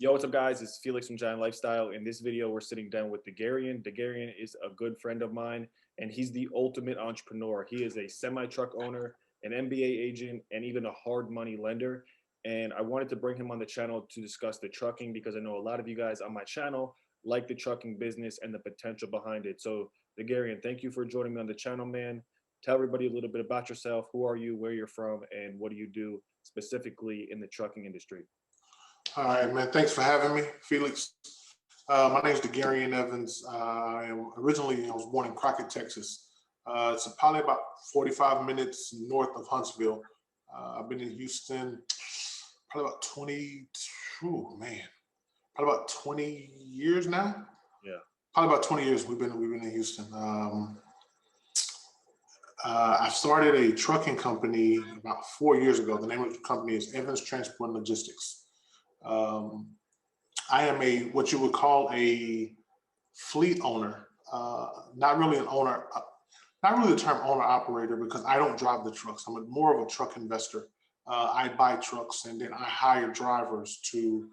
Yo, what's up, guys? It's Felix from Giant Lifestyle. In this video, we're sitting down with Degarian. Degarian is a good friend of mine, and he's the ultimate entrepreneur. He is a semi-truck owner, an MBA agent, and even a hard money lender. And I wanted to bring him on the channel to discuss the trucking because I know a lot of you guys on my channel like the trucking business and the potential behind it. So, Degarian, thank you for joining me on the channel, man. Tell everybody a little bit about yourself. Who are you, where you're from, and what do you do specifically in the trucking industry? All right, man. Thanks for having me, Felix. My name is Degarian Evans. I was born in Crockett, Texas. It's probably about 45 minutes north of Huntsville. I've been in Houston probably about 20 years now. Yeah. Probably about 20 years we've been in Houston. I started a trucking company about 4 years ago. The name of the company is Evans Transport and Logistics. I am what you would call a fleet owner, not really an owner, not really the term owner operator because I don't drive the trucks. I'm more of a truck investor. I buy trucks and then I hire drivers to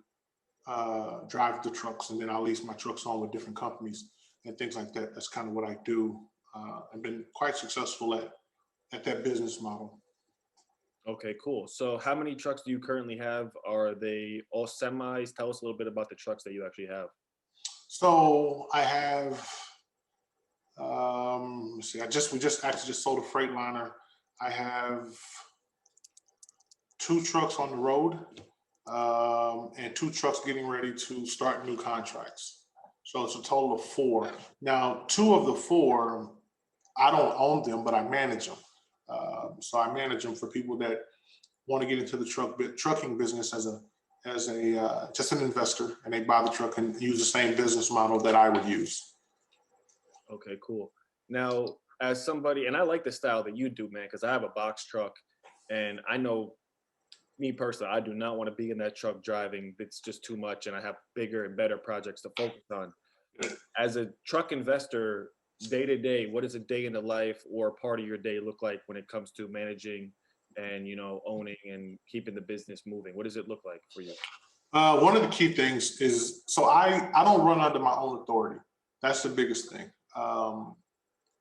drive the trucks, and then I lease my trucks on with different companies and things like that. That's kind of what I do. I've been quite successful at that business model. Okay, cool. So how many trucks do you currently have? Are they all semis? Tell us a little bit about the trucks that you actually have. So I have, let's see, we just actually just sold a Freightliner. I have 2 trucks on the road, and 2 trucks getting ready to start new contracts. So it's a total of 4. Now, 2 of the 4, I don't own them, but I manage them. So I manage them for people that want to get into the trucking business as just an investor, and they buy the truck and use the same business model that I would use. Okay, cool. Now, as somebody, and I like the style that you do, man, because I have a box truck, and I know me personally, I do not want to be in that truck driving. It's just too much, and I have bigger and better projects to focus on. As a truck investor, day to day, what does a day in the life or part of your day look like when it comes to managing and owning and keeping the business moving? What does it look like for you? One of the key things is, so I don't run under my own authority. That's the biggest thing.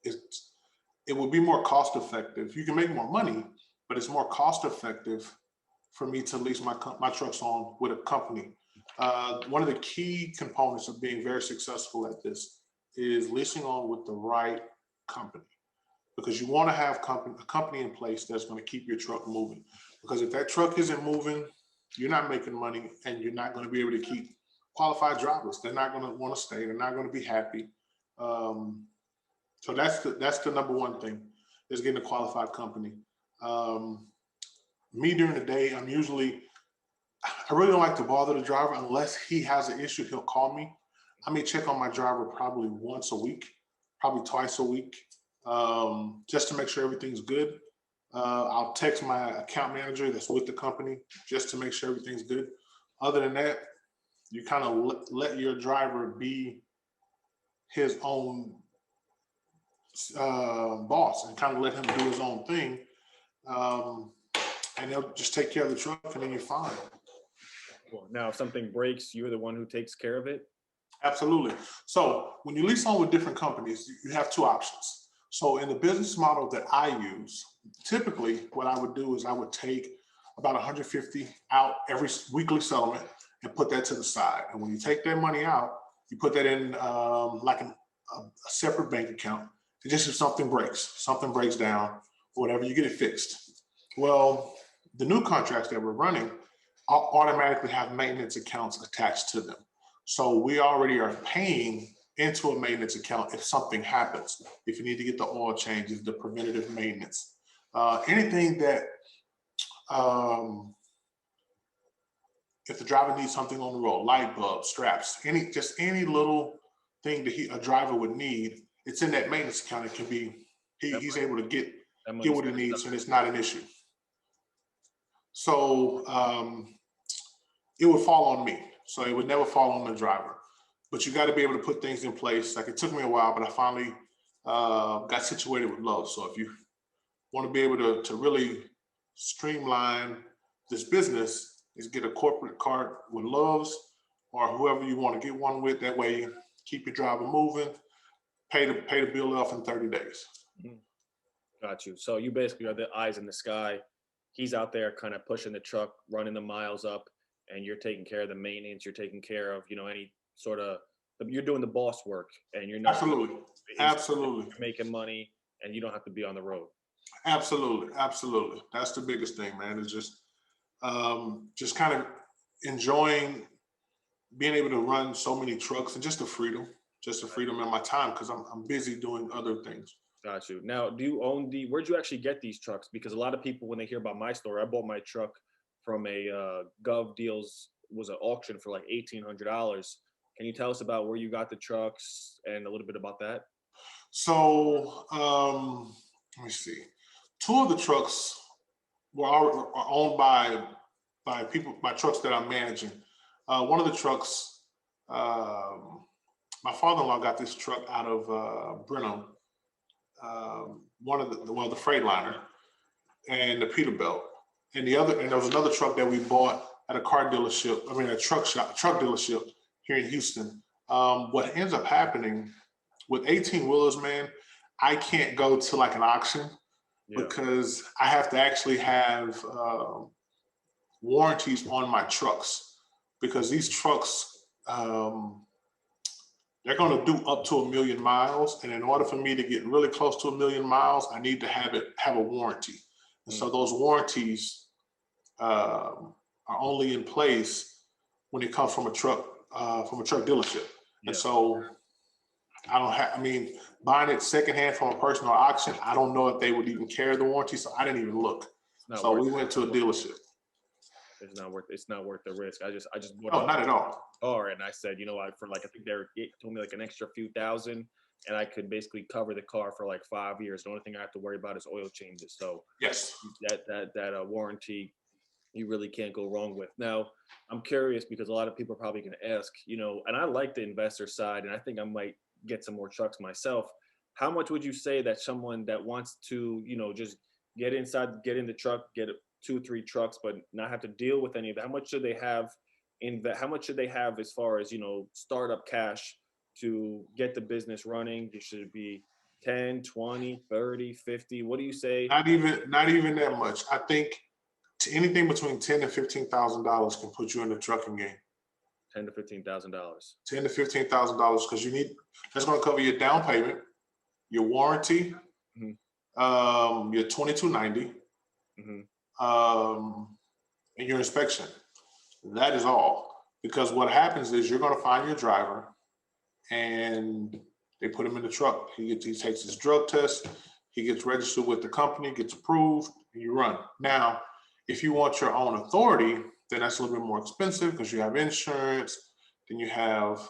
It would be more cost effective. You can make more money, but it's more cost effective for me to lease my trucks on with a company. One of the key components of being very successful at this is leasing on with the right company, because you want to have a company in place that's going to keep your truck moving. Because if that truck isn't moving, you're not making money, and you're not going to be able to keep qualified drivers. They're not going to want to stay. They're not going to be happy. So that's the number one thing, is getting a qualified company. Me during the day, I really don't like to bother the driver unless he has an issue. He'll call me. I may check on my driver probably once a week, probably twice a week, just to make sure everything's good. I'll text my account manager that's with the company just to make sure everything's good. Other than that, you kind of let your driver be his own boss and kind of let him do his own thing. And they'll just take care of the truck, and then you're fine. Cool. Now, if something breaks, you're the one who takes care of it? Absolutely. So when you lease on with different companies, you have 2 options. So in the business model that I use, typically what I would do is I would take about 150 out every weekly settlement and put that to the side. And when you take that money out, you put that in like a separate bank account. And just if something breaks down, or whatever, you get it fixed. Well, the new contracts that we're running automatically have maintenance accounts attached to them. So we already are paying into a maintenance account if something happens, if you need to get the oil changes, the preventative maintenance, anything that, if the driver needs something on the road, light bulbs, straps, any little thing that a driver would need, it's in that maintenance account. It can be, he's able to get what he needs, and it's not an issue. So it would fall on me. So it would never fall on the driver. But you got to be able to put things in place. Like, it took me a while, but I finally got situated with Lowe's. So if you want to be able to really streamline this business, is get a corporate card with Lowe's, or whoever you want to get one with. That way, you keep your driver moving, pay the bill off in 30 days. Mm, got you. So you basically are the eyes in the sky. He's out there kind of pushing the truck, running the miles up, and you're taking care of the maintenance. You're taking care of, any sort of, you're doing the boss work, and you're not Absolutely, he's absolutely, making money, and you don't have to be on the road. absolutely, absolutely. That's the biggest thing, man. Is just kind of enjoying being able to run so many trucks and just the freedom in my time because I'm busy doing other things. Got you. Now, do you own where'd you actually get these trucks? Because a lot of people, when they hear about my story, I bought my truck from a Gov Deals, was an auction for like $1,800. Can you tell us about where you got the trucks and a little bit about that? So let me see. Two of the trucks are owned by people by trucks that I'm managing. One of the trucks, my father-in-law got this truck out of Brenham. One of the Freightliner and the Peterbilt, and there was another truck that we bought at a car dealership. I mean, a truck dealership here in Houston. What ends up happening with 18 wheelers, man, I can't go to like an auction Yeah. because I have to actually have warranties on my trucks because these trucks, they're going to do up to 1,000,000 miles. And in order for me to get really close to 1,000,000 miles, I need to have a warranty. And so those warranties are only in place when it comes from a truck dealership. Yeah. And so buying it secondhand from a person or auction, I don't know if they would even carry the warranty. So I didn't even look. So we went to a dealership. It's not worth the risk. I just bought No, not at all. car, and I said, for like, I think they told me like an extra few thousand, and I could basically cover the car for like 5 years. The only thing I have to worry about is oil changes. So Yes. that warranty, you really can't go wrong with. Now, I'm curious because a lot of people are probably going to ask, and I like the investor side, and I think I might get some more trucks myself. How much would you say that someone that wants to, just get in the truck, get 2-3 trucks, but not have to deal with any of that? How much should they have how much should they have as far as, startup cash to get the business running? It should be 10, 20, 30, 50. What do you say? Not even that much. I think anything between $10,000 and $15,000 can put you in the trucking game. $10,000 to $15,000. $10,000 to $15,000 because that's going to cover your down payment, your warranty, your 2290, and your inspection. That is all. Because what happens is you're going to find your driver, and they put him in the truck. He takes his drug test, he gets registered with the company, gets approved, and you run. Now, if you want your own authority, then that's a little bit more expensive because you have insurance, then you have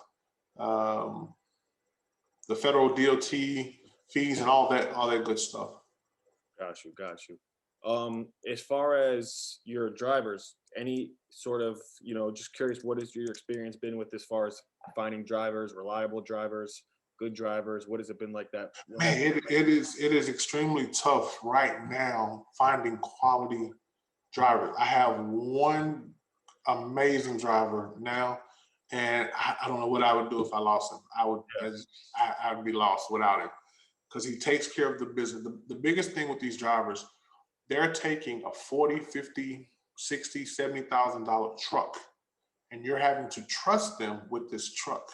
the federal DOT fees and all that good stuff. Got you. As far as your drivers, any sort of, just curious, what has your experience been with as far as finding drivers, reliable drivers, good drivers? What has it been like that? Man, it is extremely tough right now finding quality drivers. I have one amazing driver now, and I don't know what I would do if I lost him. I would be lost without him because he takes care of the business. The biggest thing with these drivers, they're taking a 40, 50, 60, $70,000 truck, and you're having to trust them with this truck.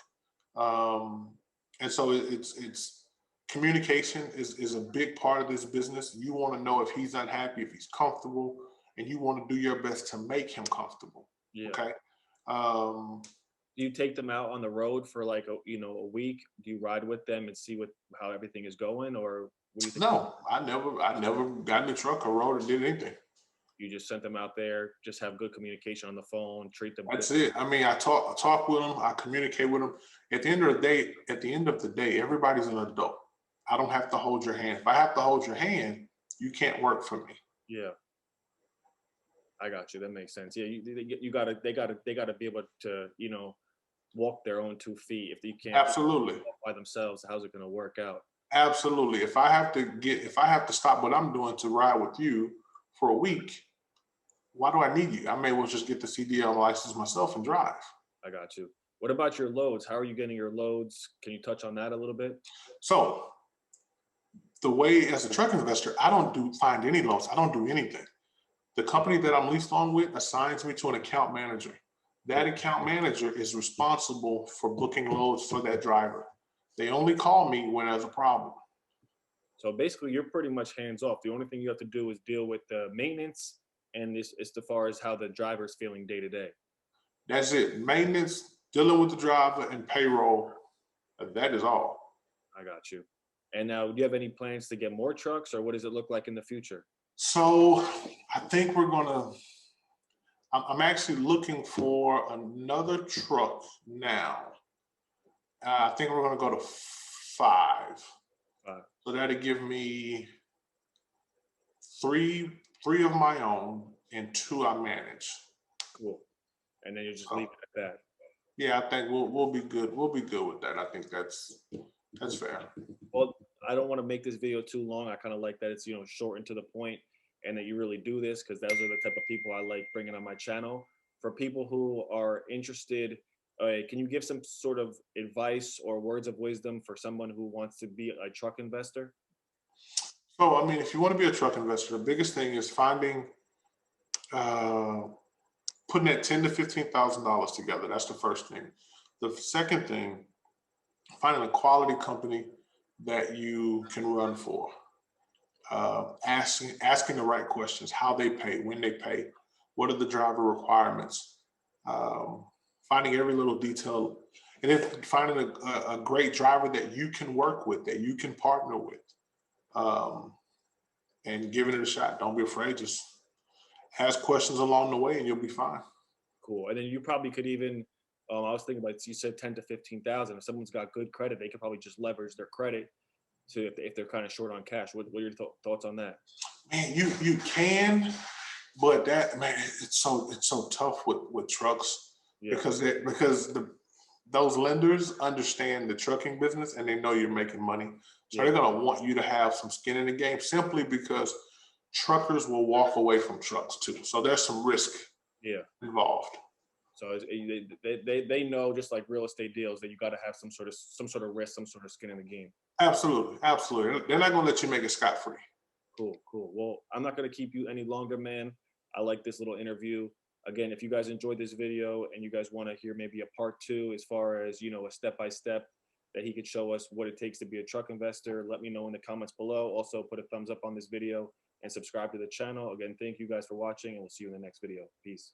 And so it's communication is a big part of this business. You want to know if he's unhappy, if he's comfortable, and you want to do your best to make him comfortable. Yeah. Okay. Do you take them out on the road for like a week? Do you ride with them and see how everything is going, or what do you think? No, I never got in the truck or rode or did anything. You just sent them out there, just have good communication on the phone, treat them. That's it. I mean, I talk with them, I communicate with them. At the end of the day, everybody's an adult. I don't have to hold your hand. If I have to hold your hand, you can't work for me. Yeah, I got you. That makes sense. Yeah, they gotta be able to walk their own 2 feet. If they can't Absolutely walk by themselves, how's it gonna work out? Absolutely. If I have to stop what I'm doing to ride with you for a week, why do I need you? I may well just get the CDL license myself and drive. I got you. What about your loads? How are you getting your loads? Can you touch on that a little bit? So the way as a truck investor, I don't find any loans. I don't do anything. The company that I'm leased on with assigns me to an account manager. That account manager is responsible for booking loads for that driver. They only call me when there's a problem. So basically, you're pretty much hands off. The only thing you have to do is deal with the maintenance and this as far as how the driver's feeling day to day. That's it. Maintenance, dealing with the driver, and payroll. That is all. I got you. And now, do you have any plans to get more trucks, or what does it look like in the future? So I think we're gonna. I'm actually looking for another truck now. I think we're gonna go to 5. Uh, So that'll give me three of my own and 2 I manage. cool. And then you just So, leave it at that. yeah, I think we'll be good. We'll be good with that. I think that's fair. Well, I don't want to make this video too long. I kind of like that it's short and to the point, and that you really do this because those are the type of people I like bringing on my channel. For people who are interested, can you give some sort of advice or words of wisdom for someone who wants to be a truck investor? So I mean, if you want to be a truck investor, the biggest thing is uh, putting that $10,000 to $15,000 together. That's the first thing. The second thing, finding a quality company that you can run for. Asking the right questions: how they pay, when they pay, what are the driver requirements, um, finding every little detail, and then finding a great driver that you can work with, that you can partner with, um, and giving it a shot. Don't be afraid. Just ask questions along the way, and you'll be fine. Cool. And then you probably could even, I was thinking about, you said 10 to 15,000. If someone's got good credit, they could probably just leverage their credit to if they're kind of short on cash. What are your thoughts on that? Man, you can, but that man, it's so tough with trucks Yeah, because those lenders understand the trucking business and they know you're making money. So yeah, they're gonna want you to have some skin in the game simply because truckers will walk away from trucks too. So there's some risk yeah. involved. So they know, just like real estate deals, that you got to have some sort of risk, some sort of skin in the game. Absolutely, absolutely. They're not gonna let you make it scot free. Cool, cool. Well, I'm not going to keep you any longer, man. I like this little interview. Again, if you guys enjoyed this video and you guys want to hear maybe a part 2 as far as, a step by step that he could show us what it takes to be a truck investor, let me know in the comments below. Also, put a thumbs up on this video and subscribe to the channel. Again, thank you guys for watching, and we'll see you in the next video. Peace.